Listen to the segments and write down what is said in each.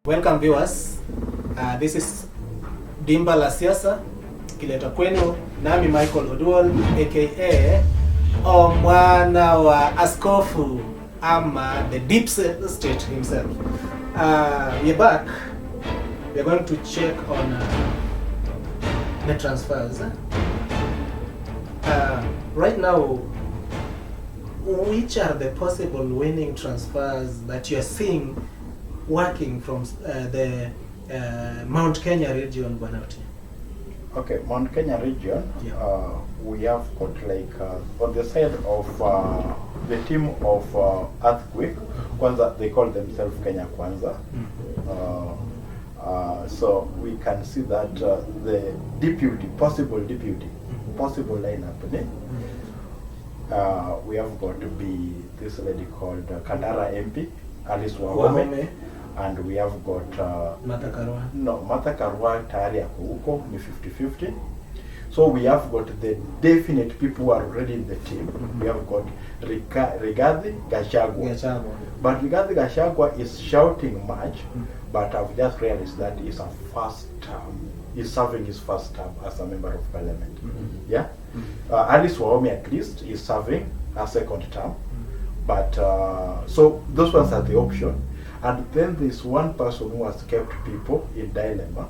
Welcome viewers. This is Dimba la Siasa, kileta kwenu nami Michael Oduol aka mwana wa askofu ama the deep state himself. We're back. We're going to check on net transfers. Right now, which are the possible winning transfers that you are seeing working from the Mount Kenya region, Banauti? Okay, Mount Kenya region, Yeah. we have got like on the side of the team of Earthquake, Kwanza, they call themselves Kenya Kwanza. So we can see that the possible lineup, we have got to be this lady called Kandara MP, Alice Wahome. And we have got Martha Karua tayari yako huko ni 50-50. So we have got the definite people who are already in the team. We have got Rigathi Gachagua. But Rigathi Gachagua is shouting much, but I've just realized that is a first term. He's serving his first term as a member of parliament. Yeah. Alice Wahome at least is serving a second term. But so those ones are the option. And then there's one person who has kept people in dilemma,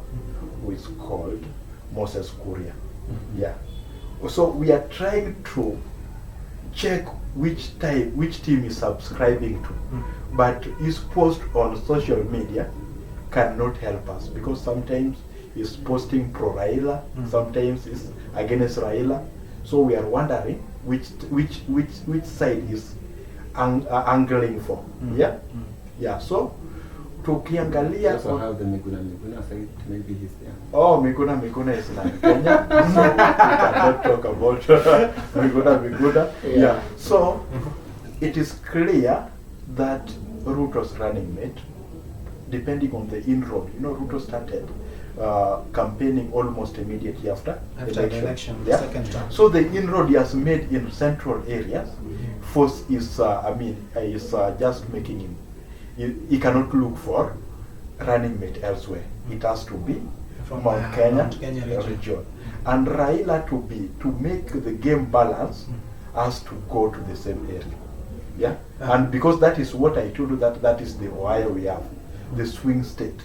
who is called Moses Kuria. Yeah. So we are trying to check which team is subscribing to. But his post on social media cannot help us, because sometimes he's posting pro Raila, sometimes he's against Raila. So we are wondering which side is angling for. Yeah. Yeah, so tukiangalia also have the Miguna side, maybe he's there. Oh, Miguna is in Kenya. So we cannot talk about Miguna. Yeah. So it is clear that Ruto's running mate, depending on the inroad, Ruto started campaigning almost immediately after the election, yeah? second term. So the inroad he has made in central areas, force is just making him. He cannot look for running mate elsewhere. It has to be from Mount Kenya region. And Raila to make the game balance has to go to the same area. Yeah? And because that is what I told you, that is the Ohio we have, the swing state.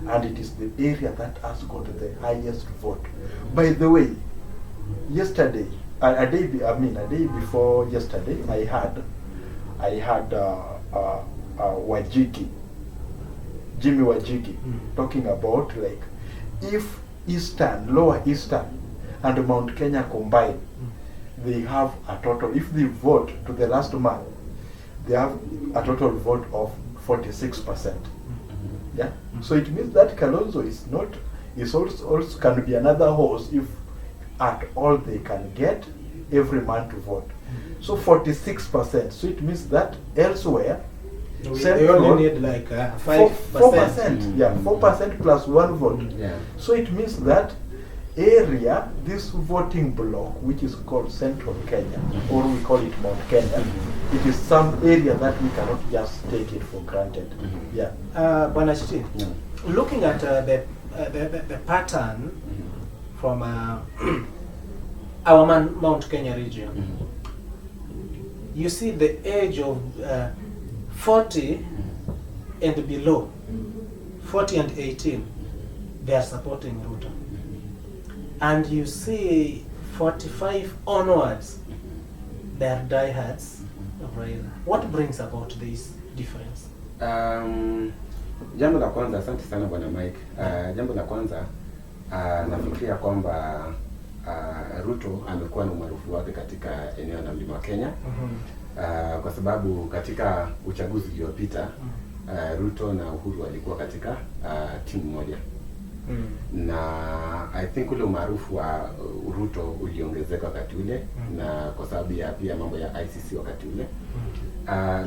And it is the area that has got the highest vote. By the way, yesterday, a day before yesterday, I had Jimmy Wajiki, talking about like if Lower Eastern and Mount Kenya combined, they have a total, if they vote to the last man, they have a total vote of 46%. Yeah. So it means that Kalonzo is also can be another horse if at all they can get every man to vote. So 46%. So it means that elsewhere, they only need like 5%. Yeah, 4% plus one vote. Yeah. So it means that area, this voting block, which is called Central Kenya, or we call it Mount Kenya, it is some area that we cannot just take it for granted. Yeah. Banachiti, looking at the pattern from our Mount Kenya region, you see the age of 40 and below, 40 and 18, they are supporting Ruto. And you see 45 onwards, they are diehards of Raila. What brings about this difference? Jambo la kwanza, asante sana bwana Mike. Jambo la kwanza, nafikiria kwamba Ruto amekuwa na umaarufu wake katika eneo la Mlima Kenya. Kwa sababu katika uchaguzi uliopita Ruto na Uhuru walikuwa katika timu moja. Na I think ule umaarufu wa Ruto uliongezeka wakati ule, na kwa sababu ya pia mambo ya ICC wakati ule.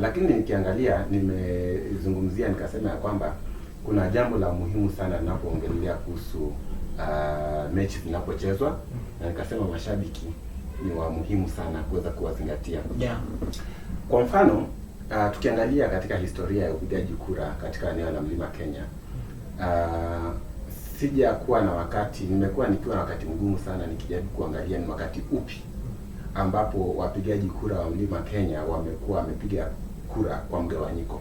Lakini nikiangalia, nimezungumzia nikasema ya kwamba kuna jambo la muhimu sana ninapoongelea kuhusu mechi zinapochezwa, na nikasema mashabiki ni wa muhimu sana kuweza kuwazingatia. Yeah. Kwa mfano, tukiangalia katika historia ya upigaji kura katika eneo la Mlima Kenya, sija kuwa na wakati, nimekuwa nikiwa na wakati mgumu sana nikijaribu kuangalia ni wakati upi ambapo wapigaji kura wa Mlima Kenya wamekuwa wamepiga kura kwa mgawanyiko.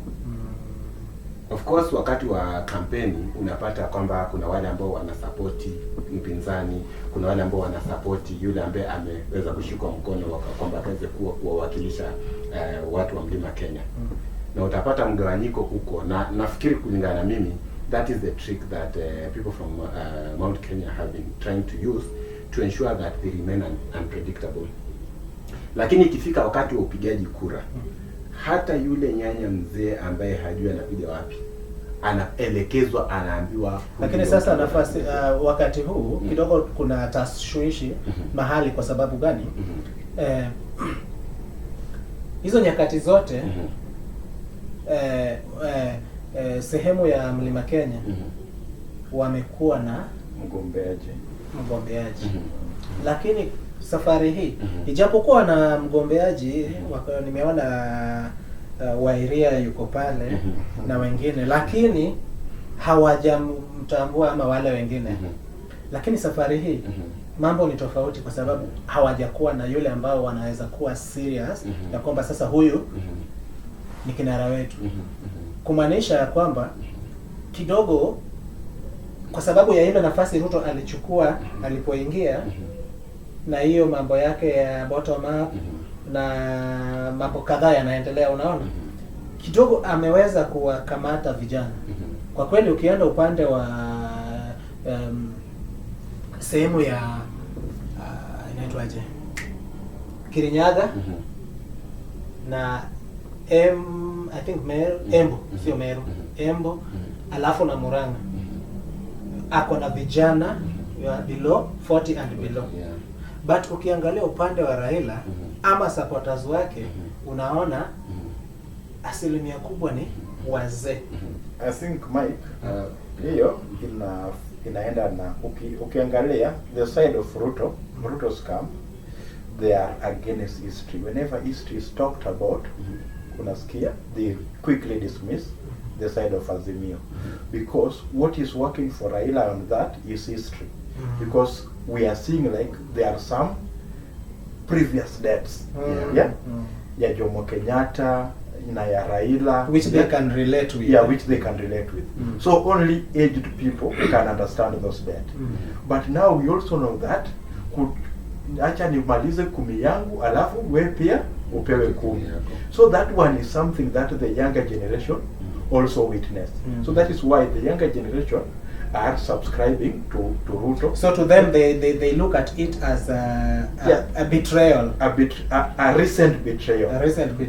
Of course wakati wa kampeni unapata kwamba kuna wale ambao wanasapoti mpinzani, kuna wale ambao wanasapoti yule ambaye ameweza kushikwa mkono kwamba akaweze kuwawakilisha watu wa Mlima Kenya. Na utapata mgawanyiko huko, na nafikiri kulingana na mimi that is the trick that people from Mount Kenya have been trying to use to ensure that they remain unpredictable. Lakini ikifika wakati wa upigaji kura, hata yule nyanya mzee ambaye hajui anapiga wapi anaelekezwa, anaambiwa. Lakini sasa nafasi wakati huu kidogo kuna tashwishi mahali. Kwa sababu gani? Hizo nyakati zote sehemu ya Mlima Kenya wamekuwa na mgombeaji. Lakini safari hii ijapokuwa na mgombeaji, nimeona Wairia yuko pale na wengine, lakini hawajamtambua ama wale wengine. Lakini safari hii mambo ni tofauti, kwa sababu hawajakuwa na yule ambao wanaweza kuwa serious ya kwamba sasa huyu ni kinara wetu. Kumaanisha ya kwamba kidogo, kwa sababu ya ile nafasi Ruto alichukua alipoingia, na hiyo mambo yake ya bottom up na mambo kadhaa yanaendelea, unaona kidogo ameweza kuwakamata vijana. Kwa kweli ukienda upande wa sehemu ya inaitwaje, Kirinyaga na I think Meru, Embu, sio Meru, Embu, alafu na Murang'a, ako na vijana below 40 and below. But ukiangalia upande wa Raila ama supporters wake, unaona asilimia kubwa ni wazee. I think Mike, hiyo inaenda na ukiangalia the side of Ruto's camp, they are against history. Whenever history is talked about, unasikia they quickly dismiss the side of Azimio, because what is working for Raila on that is history. Because we are seeing like there are some previous deaths, ya Jomo Kenyatta na ya Raila, which they can relate with. Which they can relate with. So only aged people can understand those deaths. But now we also know that acha nimalize 10 yangu alafu we pia upewe 10. So that one is something that the younger generation also witnessed. So that is why the younger generation are subscribing to Ruto. So to them they look at it as a betrayal, a recent betrayal.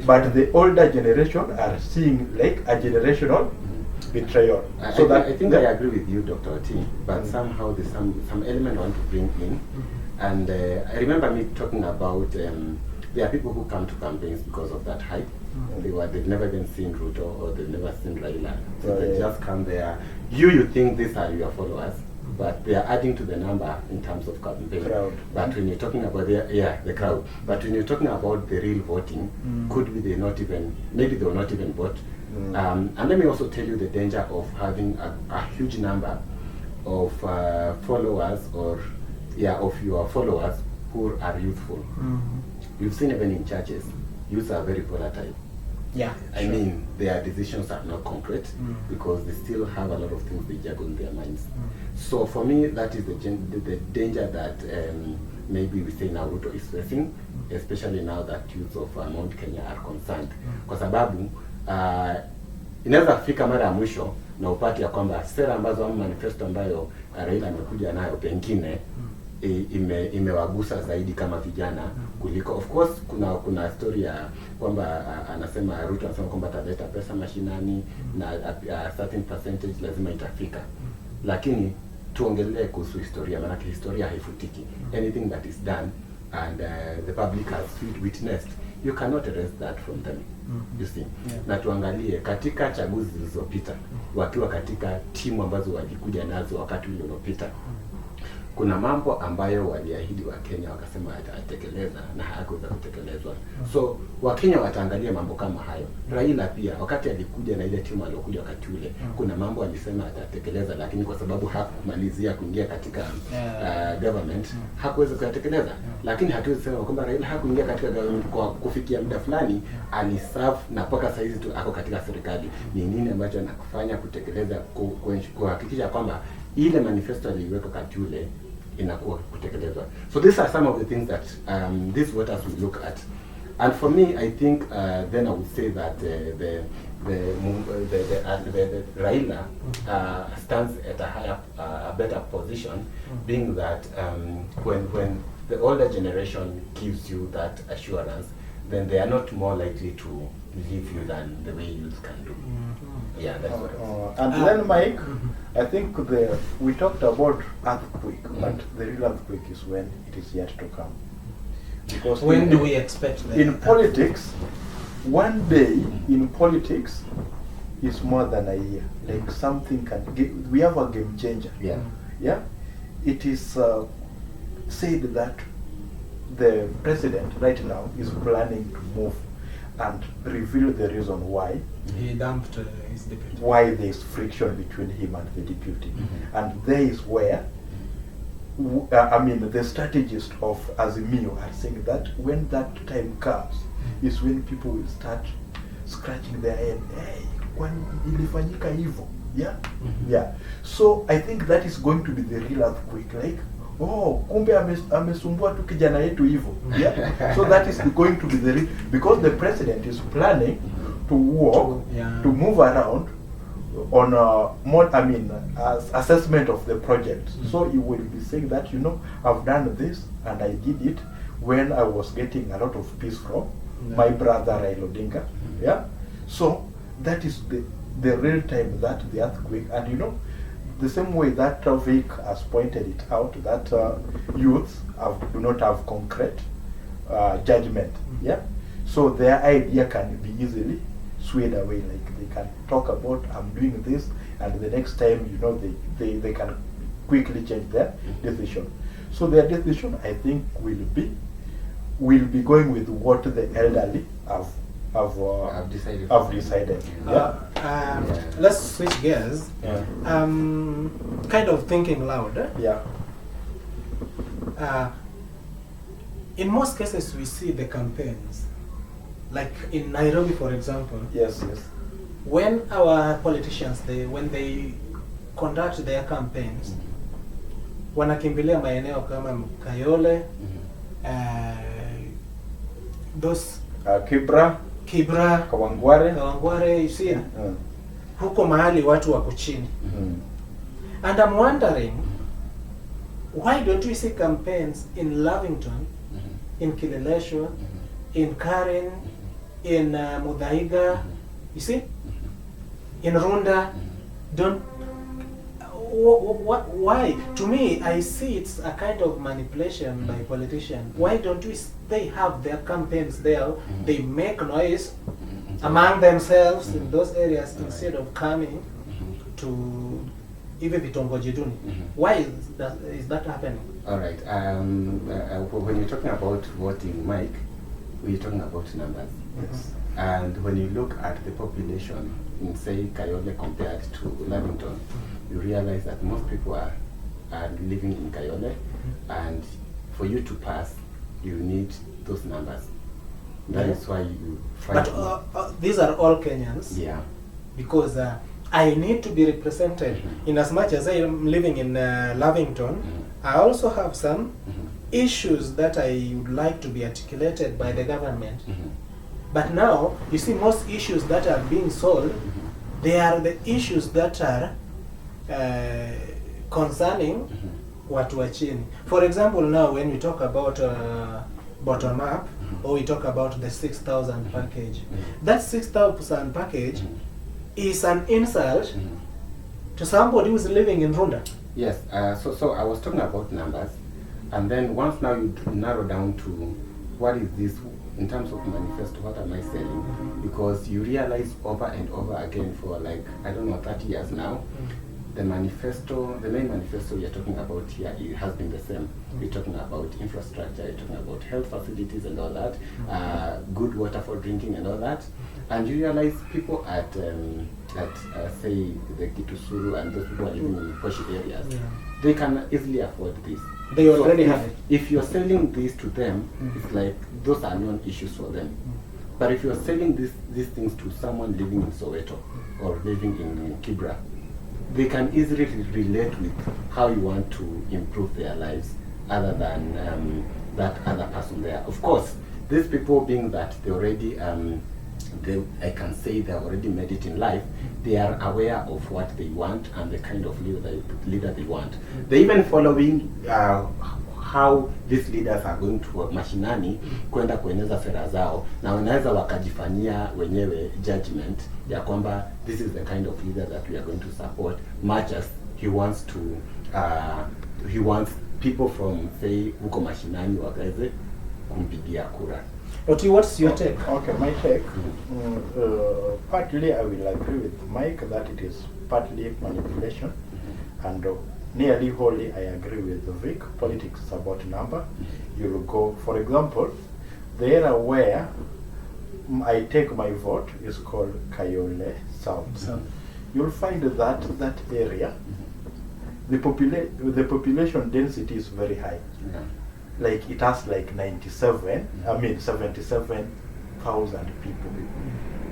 But the older generation are seeing like a generational betrayal. I think I agree with you, Dr. T, but somehow there's some element I want to bring in. And I remember me talking about there are people who come to campaigns because of that hype. They've never even seen Ruto or they've never seen Raila. So they just come there. You think these are your followers, but they are adding to the number in terms of campaign. Crowd. But when you're talking about the crowd. But when you're talking about the real voting, could be they will not even vote. And let me also tell you the danger of having a huge number of followers of your followers who are youthful. You've seen even in churches, youths are very volatile. I mean, their decisions are not concrete because they still have a lot of things they juggle in their minds. So for me, that is the danger that maybe we say now Ruto is facing, especially now that youth of Mount Kenya are concerned. Kwa sababu inaweza fika mara ya mwisho na upati ya kwamba sera ambazo ama manifesto ambayo Raila amekuja nayo pengine imewagusa zaidi kama vijana kuliko. Of course kuna story ya kwamba anasema Ruto anasema kwamba ataleta pesa mashinani na a certain percentage lazima itafika. Lakini tuongelee kuhusu historia, maana historia haifutiki. Anything that is done and the public has witnessed, you cannot erase that from them. You see. Na tuangalie katika chaguzi zilizopita, wakiwa katika timu ambazo walikuja nazo wakati ule uliopita, kuna mambo ambayo waliahidi Wakenya wakasema atatekeleza na hayakuweza kutekelezwa. So Wakenya wataangalia mambo kama hayo. Raila pia wakati alikuja na ile timu aliyokuja wakati ule, kuna mambo alisema atatekeleza, lakini kwa sababu hakumalizia kuingia katika government hakuweza kuyatekeleza. Lakini hatuwezi sema kwamba Raila hakuingia katika government kwa kufikia muda fulani, aliserve na mpaka sasa hizi tu ako katika serikali. Ni nini ambacho anakufanya kutekeleza, kuhakikisha kwamba ile manifesto aliweka wakati ule inakuwa kutekelezwa. So these are some of the things that these voters will look at. And for me, I think then I would say that the Raila stands at a higher, a better position, being that when the older generation gives you that assurance, then they are not more likely to leave you than the way youth can do. Yeah, that's what I and then Mike, I think we talked about earthquake, but the real earthquake is when it is yet to come. Because when do we expect that? In politics, one day in politics is more than a year. Like something we have a game changer. Yeah. Yeah. It is said that the president right now is planning to move and reveal the reason why he dumped his deputy. Why there is friction between him and the deputy. And there is where I mean the strategists of Azimio are saying that when that time comes is when people will start scratching their head. Hey, when ilifanyika hivyo? Yeah? Yeah. So I think that is going to be the real earthquake. Like, oh, kumbe amesumbua tu kijana yetu hivyo. Yeah? So that is going to be the real, because the president is planning to walk, to move around on more, I mean, assessment of the project. So you will be saying that, you know, I've done this and I did it when I was getting a lot of peace from my brother Raila Odinga. Yeah. So that is the real time that the earthquake, and you know, the same way that Vic has pointed it out, that youths do not have concrete judgment. Yeah. So their idea can be easily swayed away. Like they can talk about, I'm doing this, and the next time, you know, they can quickly change their decision. So their decision, I think, will be going with what the elderly have decided. Yeah. Let's switch gears. Kind of thinking loud. Yeah. In most cases, we see the campaigns, like in Nairobi, for example. Yes. When our politicians, when they conduct their campaigns, wanakimbilia maeneo kama Kayole, those Kibra, Kawangware, you see, huko mahali watu wako chini. And I'm wondering, why don't we see campaigns in Lavington, in Kileleshwa, in Karen, in Muthaiga, you see, in Runda? Why? To me, I see it's a kind of manipulation by politicians. Why don't they have their campaigns there? They make noise among themselves in those areas instead of coming to even vitongoji duni. Why is that happening? All right. When you're talking about voting, Mike, we're talking about numbers. Yes. And when you look at the population in, say, Kayole compared to Lavington, you realize that most people are living in Kayole, and for you to pass, you need those numbers. That is why you find. But these are all Kenyans. Yeah. Because I need to be represented. In as much as I am living in Lavington, I also have some issues that I would like to be articulated by the government. But now, you see, most issues that are being solved, they are the issues that are concerning watu wa chini. For example, now when we talk about bottom up, or we talk about the 6,000 package, that 6,000 package is an insult to somebody who is living in Runda. Yes. So I was talking about numbers, and then once now you narrow down to what is this in terms of manifesto, what am I saying? Because you realize over and over again for like, I don't know, 30 years now, the manifesto, the main manifesto we are talking about here, it has been the same. We're talking about infrastructure, we're talking about health facilities and all that, good water for drinking and all that. And you realize people at say the Kitusuru and those people are living in posh areas, they can easily afford this. They already have it. If you're selling this to them, it's like those are non-issues for them. But if you're selling these things to someone living in Soweto or living in Kibra, they can easily relate with how you want to improve their lives other than that other person there. Of course, these people being that they already, I can say they have already made it in life, they are aware of what they want and the kind of leader they want. They're even following how these leaders are going to mashinani kwenda kueneza sera zao, na wanaweza wakajifanyia wenyewe judgment ya kwamba this is the kind of leader that we are going to support, much as he wants people from say huko mashinani wakaweze kumpigia kura. Oti, what's your take? Okay, my take. Partly I will agree with Mike that it is partly manipulation, and nearly wholly I agree with Vic. Politics is about number. You'll go, for example, the area where I take my vote is called Kayole South. You'll find that area, the population density is very high. Like it has like 77,000 people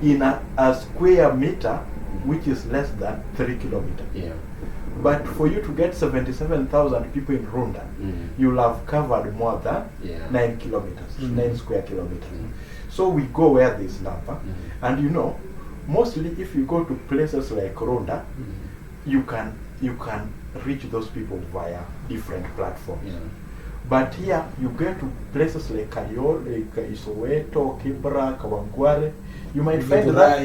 in a square meter, which is less than 3 kilometers. But for you to get 77,000 people in Runda, you'll have covered more than 9 kilometers, 9 square kilometers. So we go where this number, and you know, mostly if you go to places like Runda, you can reach those people via different platforms. But here you get to places like Kayole, Soweto, Kibra, Kawangware, you might find that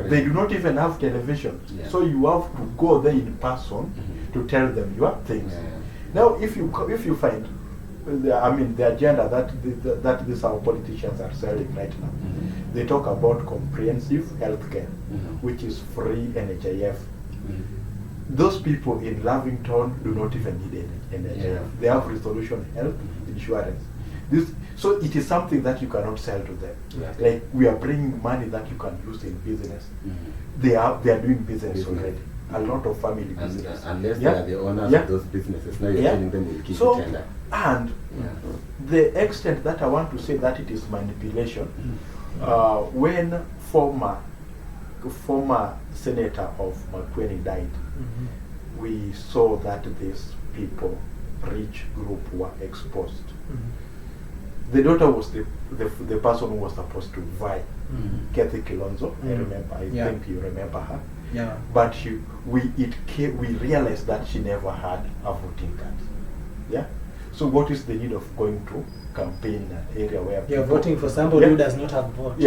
they do not even have television. So you have to go there in person to tell them your things. Now if you find the agenda that these our politicians are selling right now, they talk about comprehensive healthcare, which is free NHIF. Those people in Lavington do not even need NHIF. They have resolution health insurance. So it is something that you cannot sell to them. Like we are bringing money that you can use in business. They are doing business already. A lot of family business. Unless they are the owners of those businesses, now you're telling them we'll keep it tender. And the extent that I want to say that it is manipulation, when former senator of Makueni died, we saw that these people, rich group, were exposed. The daughter was the person who was supposed to vie, Kathy Kilonzo. I remember. I think you remember her. But we realized that she never had a voting card. So what is the need of going to campaign in an area where you're voting for somebody who does not have vote?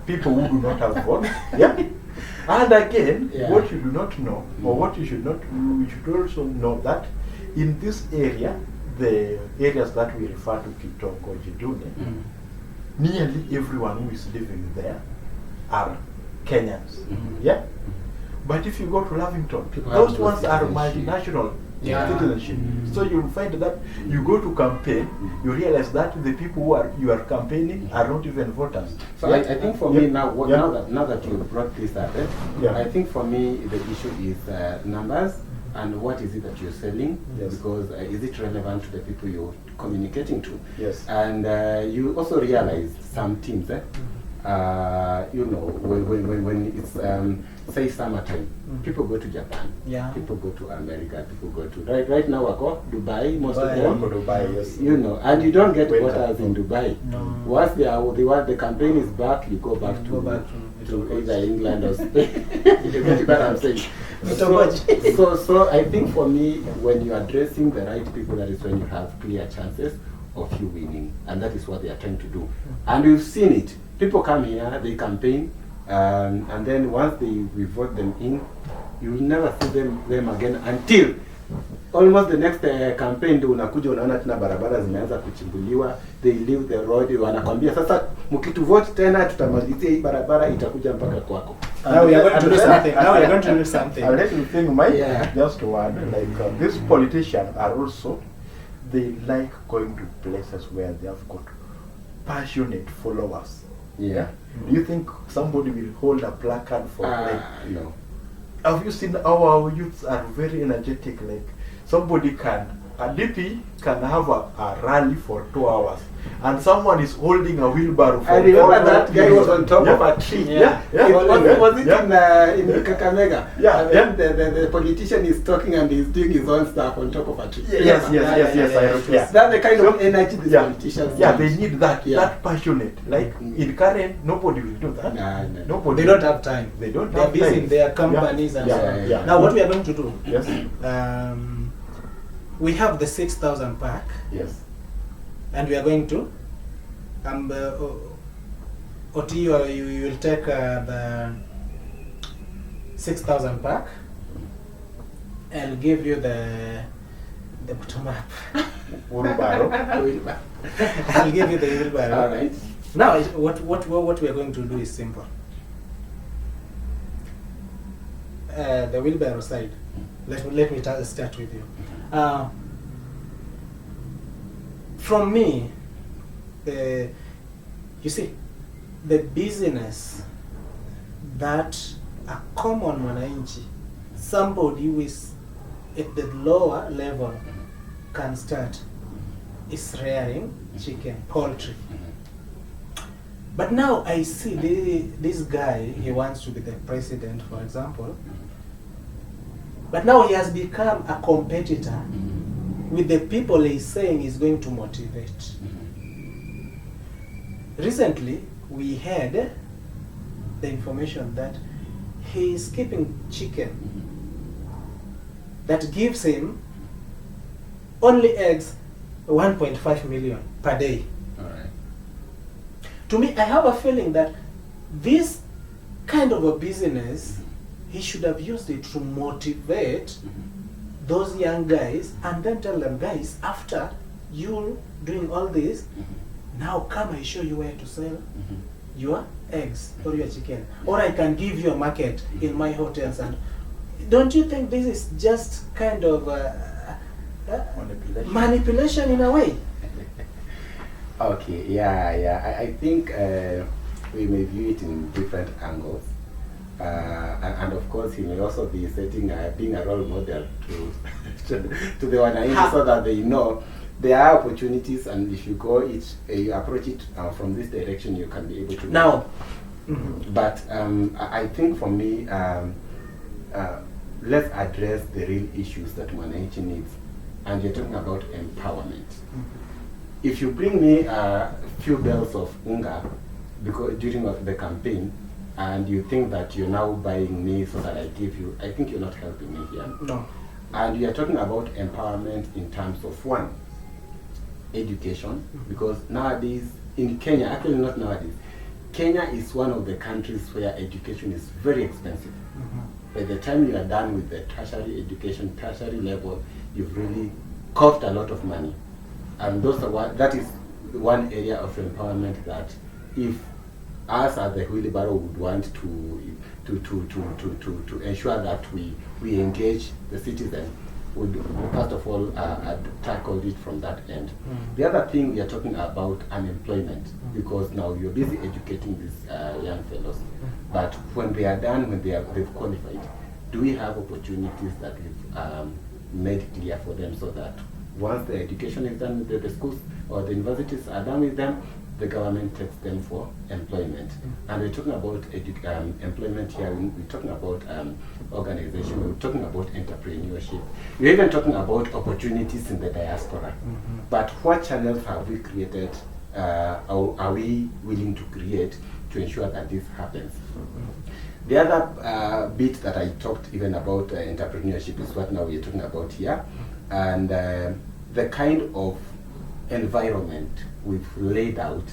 People who do not have vote. And again, what you do not know, or what you should not, you should also know that in this area, the areas that we refer to Kitoko, Jidune, nearly everyone who is living there are Kenyans. But if you go to Lavington, those ones are multinational citizenship. So you'll find that you go to campaign, you realize that the people who you are campaigning are not even voters. So I think for me now, now that you brought this up, I think for me the issue is numbers and what is it that you're selling, because is it relevant to the people you're communicating to? And you also realize some teams, you know, when it's say summertime, people go to Japan, people go to America, people go to right now I go Dubai, most of them go to Dubai, you know, and you don't get voters in Dubai. Once the campaign is back, you go back to either England or Spain. You get what I'm saying? So I think for me, when you're addressing the right people, that is when you have clear chances of you winning, and that is what they are trying to do. And we've seen it. People come here, they campaign, and then once we vote them in, you'll never see them again until almost the next campaign ndio unakuja unaona tena barabara zimeanza kuchimbuliwa, they leave the road, wanakwambia sasa mkitu vote tena tutamalizia hii barabara itakuja mpaka kwako. Now we are going to do something. Now we are going to do something. And let me think, Mike, Yeah. just to add, like these politicians are also, they like going to places where they have got passionate followers. Yeah. Do you think somebody will hold a placard for like? No. Have you seen our youths are very energetic? Like somebody a DP can have a rally for 2 hours, and someone is holding a wheelbarrow. For I remember that guy minutes. was on top of a tree. Yeah, yeah. Was it Yeah. in Kakamega? Yeah, And then the politician is talking and he's doing his own stuff on top of a tree. Yes. That's the kind of energy these politicians Yeah, need. they need that. Yeah. That passionate. Like in Karen, nobody will do that. No. Nobody. They don't have time. They don't They're have busy time. in their companies and so on. Yeah. Now what we are going to do, Yes. we have the 6,000 pack, Yes. and we are going to Oti, you will take the 6,000 pack. I'll give you the bottom up. Wheelbarrow. I'll give you the wheelbarrow. All right. Now, what we are going to do is simple. The wheelbarrow side. Let me start with you. From me, you see, the business that a common mwananchi, somebody who is at the lower level, can start is rearing chicken, poultry. But now I see this guy, he wants to be the president, for example. But now he has become a competitor with the people he's saying he's going to motivate. Recently, we had the information that he is keeping chicken that gives him only eggs 1.5 million per day. All right. To me, I have a feeling that this kind of a business, he should have used it to motivate those young guys and then tell them, guys, after you doing all this, now come, I show you where to sell your eggs or your chicken, or I can give you a market in my hotels. And don't you think this is just kind of manipulation in a way? Okay, yeah. I think we may view it in different angles. And of course, he may also be setting, being a role model to the wananchi, so that they know there are opportunities, and if you go you approach it from this direction, you can be able to. Now, but I think for me, let's address the real issues that wananchi needs, and you're talking about empowerment. If you bring me a few bells of unga because during the campaign, and you think that you're now buying me so that I give you, I think you're not helping me here. no. And we are talking about empowerment in terms of one, education, because nowadays in Kenya, actually not nowadays, Kenya is one of the countries where education is very expensive. By the time you are done with the tertiary education, tertiary level, you've really cost a lot of money. And that is one area of empowerment that if us as the wheelbarrow would want to ensure that we engage the citizen, would first of all tackle it from that end. The other thing we are talking about unemployment, because now you're busy educating these young fellows, but when they are done, when they've qualified, do we have opportunities that we've made clear for them, so that once the education is done with the schools or the universities are done with them, the government takes them for employment. And we're talking about employment here, we're talking about organization, we're talking about entrepreneurship, we're even talking about opportunities in the diaspora. But what channels have we created, or are we willing to create to ensure that this happens? The other bit that I talked even about entrepreneurship is what now we're talking about here, and the kind of environment we've laid out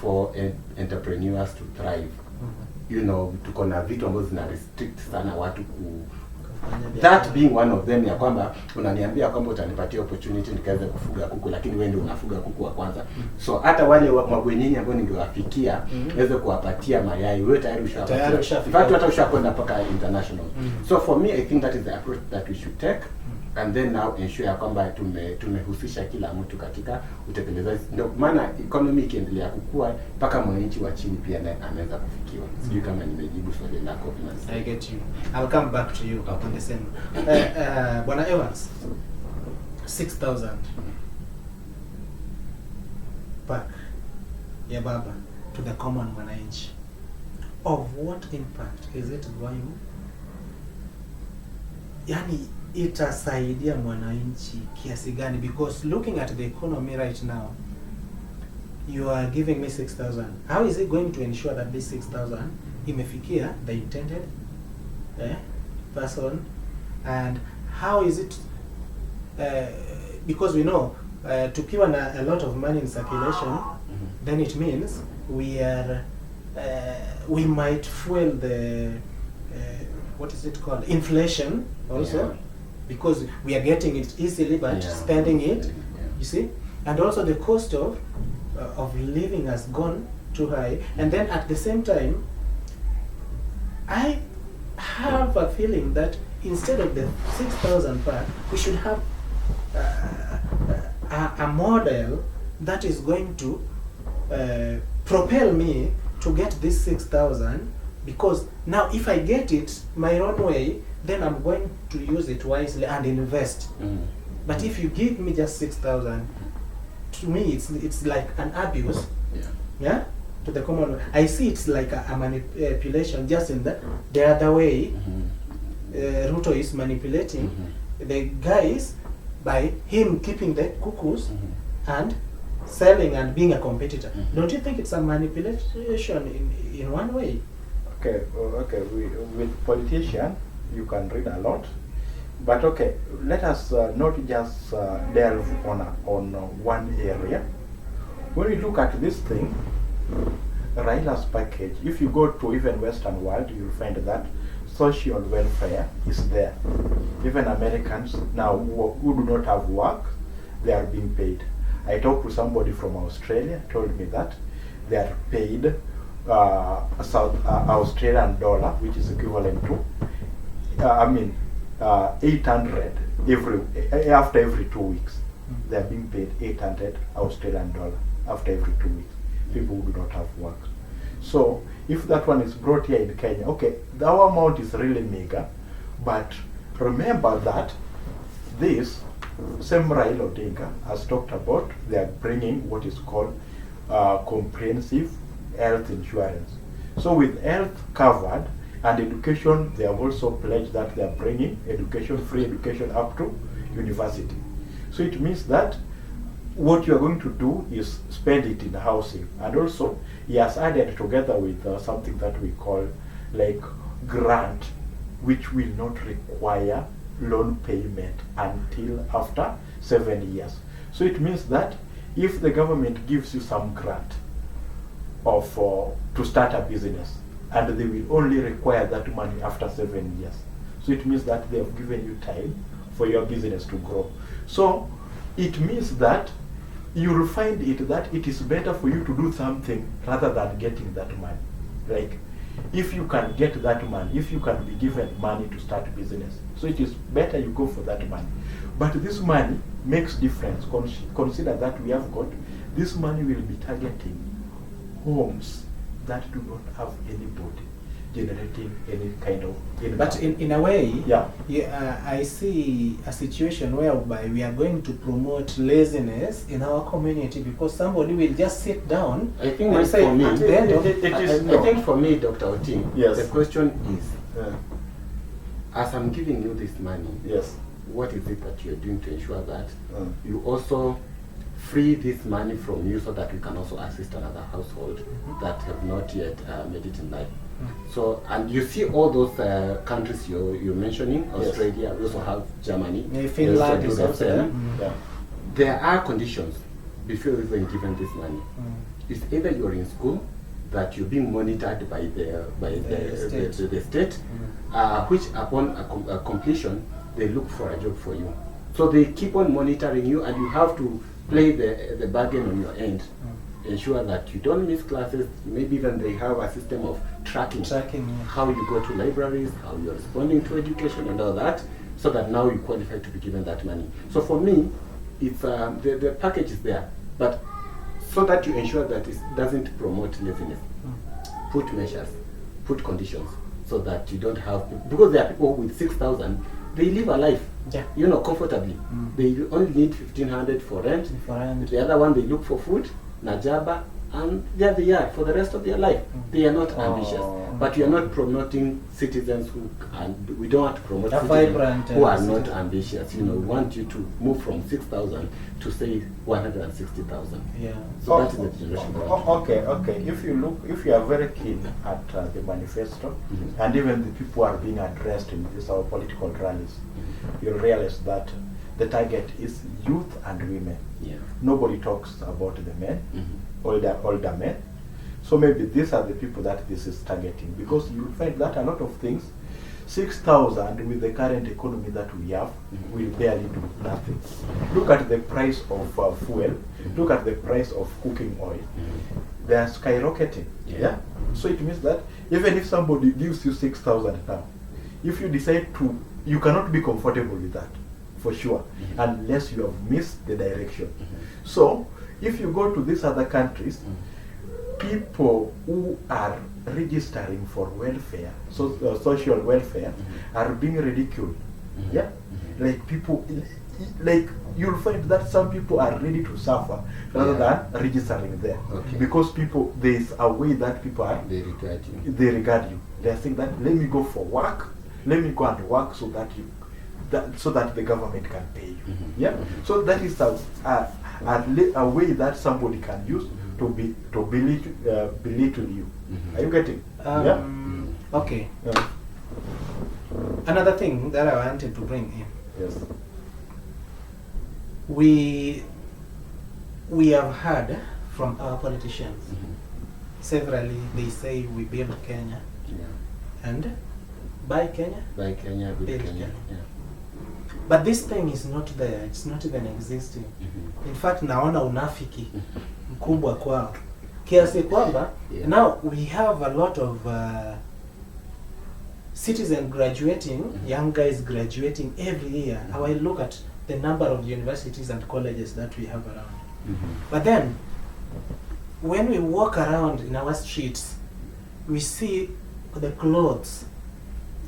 for entrepreneurs to thrive. You know, tuko na vitu ambazo zina restrict sana watu That being one of them, ya kwamba unaniambia kwamba utanipatia opportunity nikaweze kufuga kuku, lakini wewe ndio unafuga kuku wa kwanza. So hata wale mabwenyenye ambao ningewafikia niweze kuwapatia mayai, wewe tayari ushapatia. Watu hata ushakwenda mpaka international. So for me, I think that is the approach that we should take, and then now ensure ya kwamba tumehusisha kila mtu katika utekelezaji. Ndio maana economy ikiendelea kukua mpaka mwananchi wa chini pia naye anaweza kufikiwa. Sijui kama nimejibu swali lako. I get you. I'll come back to you on the same. Bwana Evans, 6,000 pack ya baba to the common mwananchi. Of what impact is it going? Yani itasaidia mwananchi kiasi gani? Because looking at the economy right now, you are giving me 6,000. How is it going to ensure that this 6,000 imefikia the intended person? And how is it, because we know tukiwa na a lot of money in circulation, then it means we might fuel the what is it called, inflation also, because we are getting it easily but spending it, you see, and also the cost of living has gone too high. And then at the same time, I have a feeling that instead of the 6,000 pack, we should have a model that is going to propel me to get this 6,000, because now if I get it my own way, then I'm going to use it wisely and invest. But if you give me just 6,000, to me it's like an abuse. To the common. I see it's like a manipulation, just in the other way. Ruto is manipulating the guys by him keeping the cuckoos and selling and being a competitor. Don't you think it's a manipulation in one way? Okay, with politician, you can read a lot, but okay, let us not just delve on one area. When we look at this thing, Raila's package, if you go to even Western world, you'll find that social welfare is there. Even Americans now who do not have work, they are being paid. I talked to somebody from Australia, told me that they are paid Australian dollar, which is equivalent to 800 after every 2 weeks. They are being paid 800 Australian dollar after every 2 weeks. People who do not have work. So if that one is brought here in Kenya, okay, our amount is really meager, but remember that this same Raila Odinga has talked about, they are bringing what is called comprehensive health insurance. So with health covered and education, they have also pledged that they are bringing education, free education up to university. So it means that what you are going to do is spend it in housing. And also he has added together with something that we call like grant, which will not require loan payment until after 7 years. So it means that if the government gives you some grant of to start a business, and they will only require that money after 7 years, so it means that they have given you time for your business to grow. So it means that you will find it that it is better for you to do something rather than getting that money. Like if you can get that money, if you can be given money to start business, so it is better you go for that money. But this money makes difference. Consider that we have got this money will be targeting homes that do not have anybody generating any kind of income. But in a way, yeah, I see a situation whereby we are going to promote laziness in our community, because somebody will just sit down. I think and say, for me, at the end of I think for me, Dr. Oting, yes, the question is, as I'm giving you this money, yes, what is it that you're doing to ensure that you also free this money from you, so that we can also assist another household that have not yet made it in life? So, and you see all those countries you're mentioning, Australia, yes, we also have Germany, Finland is also there. There are conditions before you're even given this money. It's either you're in school, that you're being monitored by the state, which upon completion they look for a job for you. So they keep on monitoring you, and you have to play the bargain on your end. Ensure that you don't miss classes. Maybe even they have a system of tracking how you go to libraries, how you're responding to education and all that, so that now you qualify to be given that money. So for me, it's the package is there, but so that you ensure that it doesn't promote laziness. Put measures, put conditions, so that you don't have people, because there are people with 6,000, they live a life, you know, comfortably. They only need 1,500 for rent. The other one, they look for food, najaba, and there they are for the rest of their life. They are not ambitious, but we are not promoting citizens who, and we don't want to promote citizens who are not ambitious. You know, we want you to move from 6,000 to say 160,000. Yeah. So that is the generation. Okay. If you are very keen at the manifesto, and even the people are being addressed in these our political rallies, you'll realize that the target is youth and women. Yeah. Nobody talks about the men, older men. So maybe these are the people that this is targeting, because you'll find that a lot of things, 6,000 with the current economy that we have, will barely do nothing. Look at the price of fuel. Look at the price of cooking oil. They are skyrocketing. Yeah. So it means that even if somebody gives you 6,000 now, if you decide to, you cannot be comfortable with that, for sure, unless you have missed the direction. So if you go to these other countries, people who are registering for welfare, social welfare, are being ridiculed. Yeah, like people, like you'll find that some people are ready to suffer rather than registering there, because people, there is a way that people are, they regard you. They are saying that, let me go for work, let me go and work so that you, so that the government can pay you. Yeah, so that is a way that somebody can use to belittle you. Are you getting? Okay. Another thing that I wanted to bring in. Yes. We have heard from our politicians severally. They say we build Kenya, and buy Kenya, build Kenya. Yeah. But this thing is not there. It's not even existing. In fact, naona unafiki mkubwa kwao kiasi kwamba now we have a lot of citizens graduating, young guys graduating every year. How I look at the number of universities and colleges that we have around. But then, when we walk around in our streets, we see the clothes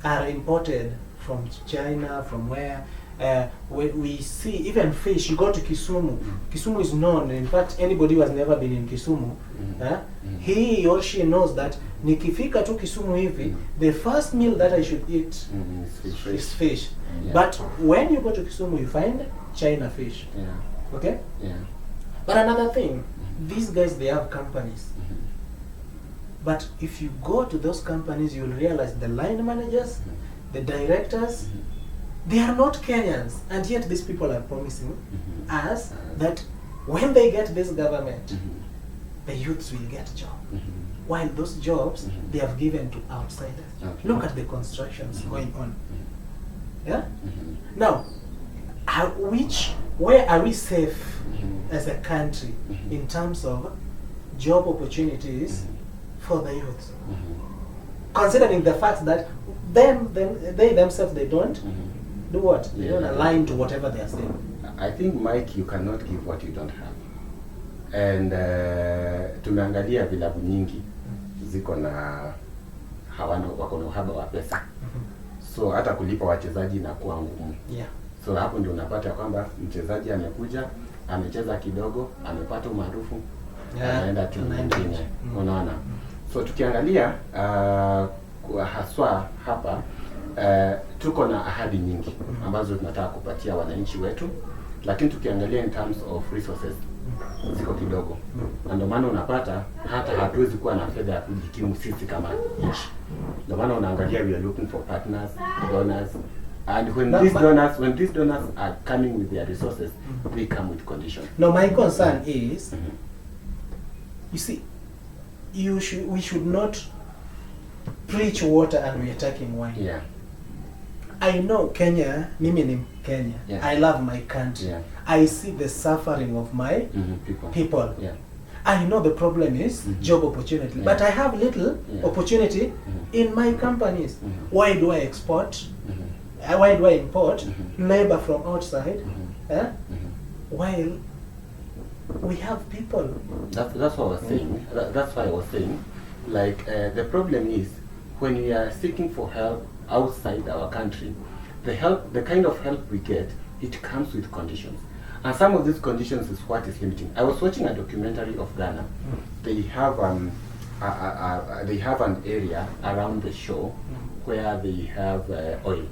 are imported from China, from where. We see even fish. You go to Kisumu. Kisumu is known. In fact, anybody who has never been in Kisumu, he or she knows that nikifika tu Kisumu hivi, the first meal that I should eat is fish. But when you go to Kisumu, you find China fish. Okay? But another thing, these guys, they have companies. But if you go to those companies, you'll realize the line managers, the directors, they are not Kenyans, and yet these people are promising us that when they get this government, the youths will get a job. While those jobs, they have given to outsiders. Look at the constructions going on. Yeah? Now, where are we safe as a country in terms of job opportunities for the youth? Considering the fact that they themselves, they don't do what? They don't align to whatever they are saying. I think, Mike, you cannot give what you don't have. And tumeangalia vilabu nyingi ziko na wako na uhaba wa pesa. So hata kulipa wachezaji inakuwa ngumu. So hapo ndio unapata kwamba mchezaji amekuja, amecheza kidogo, amepata umaarufu, anaenda timu nyingine. Unaona? So tukiangalia haswa hapa tuko na ahadi nyingi ambazo tunataka kupatia wananchi wetu, lakini tukiangalia in terms of resources ziko kidogo. Ndio maana unapata hata hatuwezi kuwa na fedha ya kujikimu sisi kama nchi. Ndio maana unaangalia we are looking for partners, donors, and when these donors are coming with their resources, they come with conditions. No, my concern is, you see, we should not preach water and we are taking wine. Yeah. I know Kenya, mimi ni Kenya. Yeah. I love my country. Yeah. I see the suffering of my people. Yeah. I know the problem is job opportunity, but I have little opportunity in my companies. Why do I export? Why do I import labor from outside? While we have people. That's what I was saying. That's why I was saying, like the problem is when we are seeking for help outside our country, the kind of help we get, it comes with conditions, and some of these conditions is what is limiting. I was watching a documentary of Ghana. They have an area around the shore where they have oil,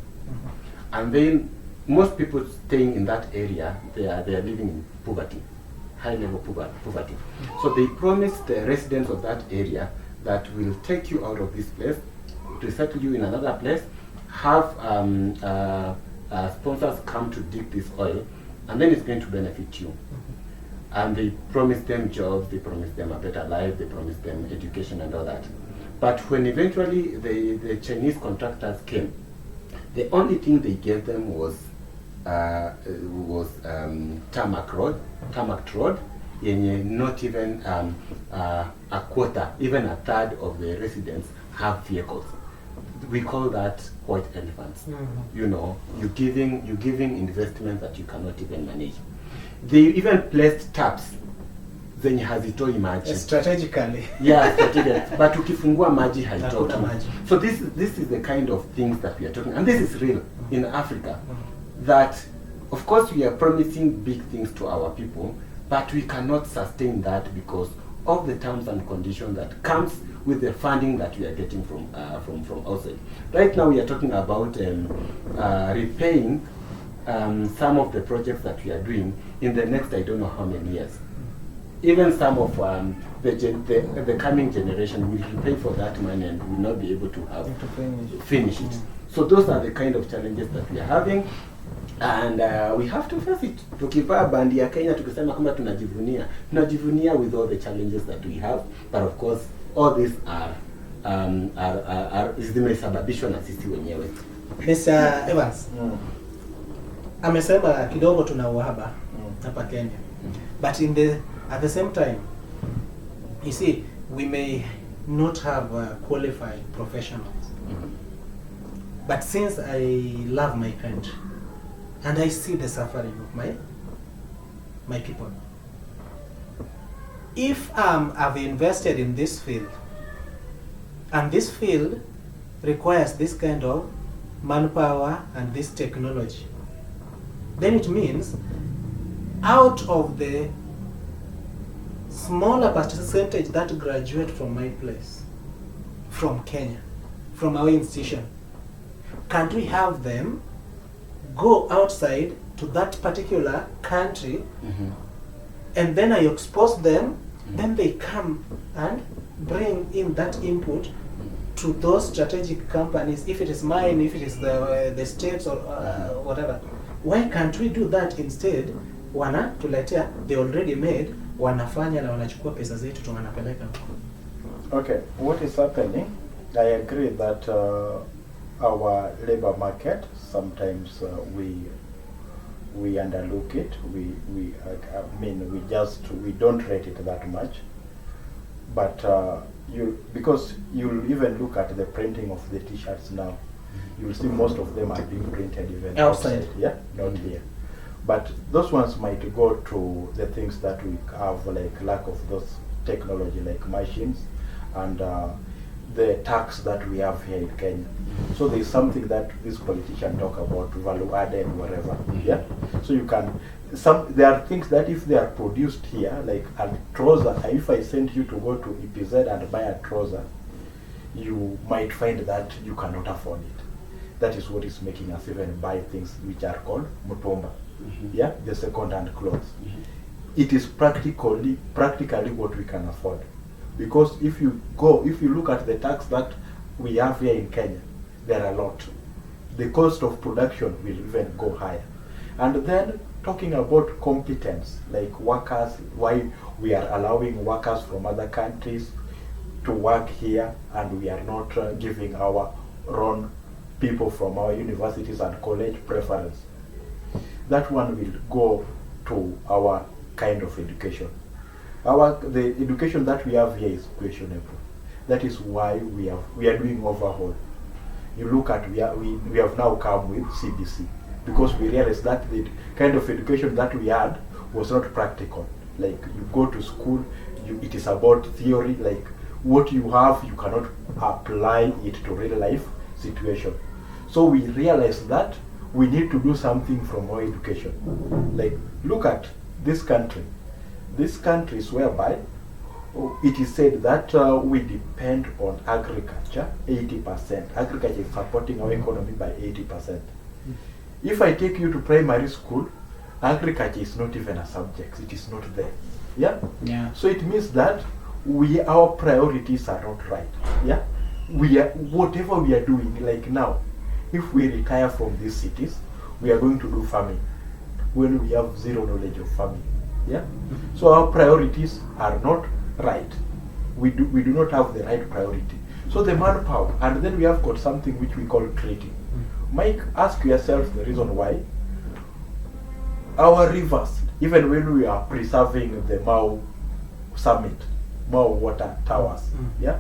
and then most people staying in that area, they are living in poverty, high level poverty. So they promised the residents of that area that will take you out of this place, to settle you in another place, have sponsors come to dig this oil, and then it's going to benefit you. And they promised them jobs, they promised them a better life, they promised them education and all that. But when eventually the Chinese contractors came, the only thing they gave them was tarmac road, yenye not even a quarter, even a third of the residents have vehicles. We call that white elephants. You know, you're giving investment that you cannot even manage. They even placed taps zenye hazitoi maji. Strategically. Yeah, strategically. But ukifungua maji haitoki. So this is the kind of things that we are talking, and this is real in Africa. That of course we are promising big things to our people, but we cannot sustain that because of the terms and conditions that comes with the funding that we are getting from outside. Right now we are talking about repaying some of the projects that we are doing in the next I don't know how many years. Even some of the coming generation will repay for that money and will not be able to have finish it. So those are the kind of challenges that we are having, and we have to face it. Tukivaa bandi ya Kenya tukisema kama tunajivunia with all the challenges that we have, but of course all these are zimesababishwa na sisi wenyewe. Mr. Evans, amesema kidogo tuna uhaba hapa Kenya, but at the same time, you see, we may not have qualified professionals. But since I love my country and I see the suffering of my people, if I've invested in this field and this field requires this kind of manpower and this technology, then it means out of the smaller percentage that graduate from my place, from Kenya, from our institution, can't we have them go outside to that particular country and then I expose them, then they come and bring in that input to those strategic companies, if it is mine, if it is the states or whatever. Why can't we do that instead? Wana tuletea, they already made, wanafanya na wanachukua pesa zetu tu wanapeleka. Okay, what is happening? I agree that our labor market sometimes we underlook it. We don't rate it that much. But because you'll even look at the printing of the T-shirts now, you'll see most of them are being printed even outside. Yeah, not here. But those ones might go to the things that we have, like lack of those technology, like machines, and the tax that we have here in Kenya. So there's something that this politician talk about, value added, whatever. Yeah. So you can there are things that if they are produced here, like a trouser, if I send you to go to EPZ and buy a trouser, you might find that you cannot afford it. That is what is making us even buy things which are called mutomba. Yeah, the second-hand clothes. It is practically what we can afford, because if you look at the tax that we have here in Kenya, there are a lot. The cost of production will even go higher. And then talking about competence, like workers, why we are allowing workers from other countries, to work here, and we are not giving our own people from our universities and college preference. That one will go to our kind of education. The education that we have here is questionable. That is why we are doing overhaul. You look at we have now come with CBC, because we realized that the kind of education that we had was not practical. Like, you go to school, it is about theory. Like, what you have, you cannot apply it to real life situation. So we realized that we need to do something from our education. Like, look at this country. This country is whereby it is said that we depend on agriculture 80%. Agriculture is supporting our economy by 80%. If I take you to primary school, agriculture is not even a subject. It is not there. Yeah? Yeah. So it means that our priorities are not right. Yeah? Whatever we are doing, like now, if we retire from these cities, we are going to do farming when we have zero knowledge of farming. Yeah? So our priorities are not right. We do not have the right priority. So the manpower, and then we have got something which we call treaty. Mike, ask yourself the reason why our rivers, even when we are preserving the Mau Summit, Mau water towers, yeah,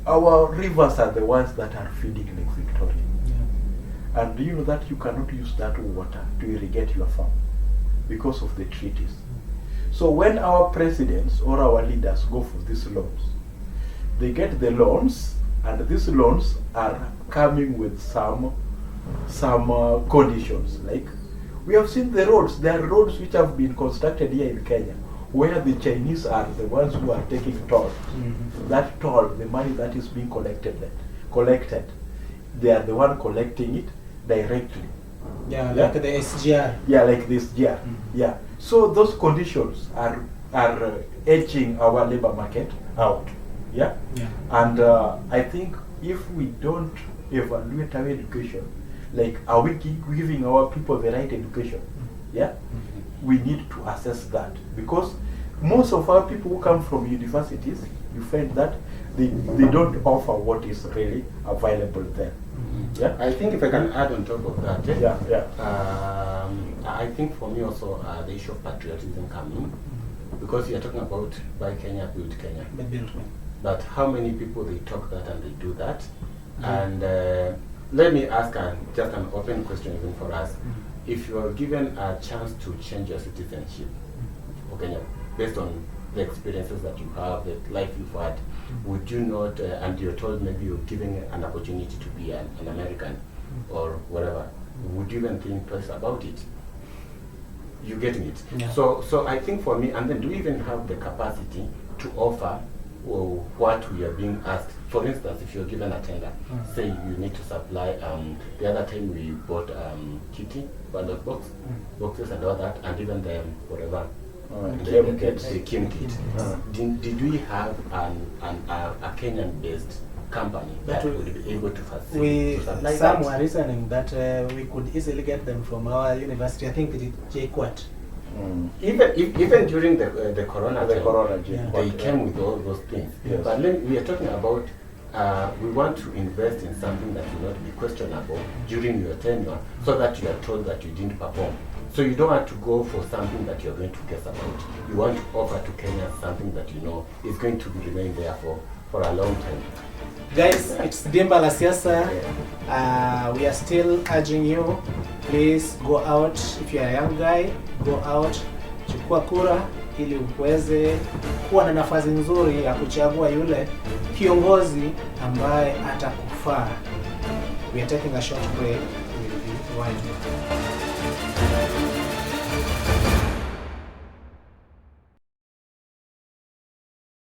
our rivers are the ones that are feeding Lake Victoria. Yeah. And do you know that you cannot use that water to irrigate your farm because of the treaties? So when our presidents or our leaders go for these loans, they get the loans, and these loans are coming with some conditions. Like, we have seen the roads. There are roads which have been constructed here in Kenya, where the Chinese are the ones who are taking toll. That toll, the money that is being collected, they are the one collecting it directly. Yeah, like the SGR. Yeah, like this SGR. Yeah. So those conditions are edging our labor market out. Yeah. Yeah. And I think if we don't evaluate our education, like, are we giving our people the right education? Yeah. We need to assess that, because most of our people who come from universities, you find that they don't offer what is really available there. Yeah. I think if I can add on top of that, I think for me also the issue of patriotism coming, because you're talking about buy Kenya, build Kenya. But how many people they talk that and they do that? And let me ask just an open question even for us. If you are given a chance to change your citizenship for Kenya, based on the experiences that you have, the life you've had, would you not, and you're told maybe you're given an opportunity to be an American or whatever, would you even think twice about it? You getting it? Yeah. So I think for me, and then do we even have the capacity to offer what we are being asked? For instance, if you're given a tender, say you need to supply, the other time we bought kitty, bundle boxes and all that, and even the whatever, the Kim kit. Did we have a Kenyan-based company that would be able to supply some were reasoning that we could easily get them from our university. I think it is JKUAT. Even during the corona, they came with all those things. Yes. But we are talking about we want to invest in something that will not be questionable during your tenure, so that you are told that you didn't perform. So you don't want to go for something that you're going to guess about. You want to offer to Kenya something that you know is going to remain there for a long time. Guys, it's Dimba la Siasa. We are still urging you, please go out. If you are a young guy, go out, chukua kura ili uweze kuwa na nafasi nzuri ya kuchagua yule kiongozi ambaye atakufaa. We are taking a short break. We'll be right back.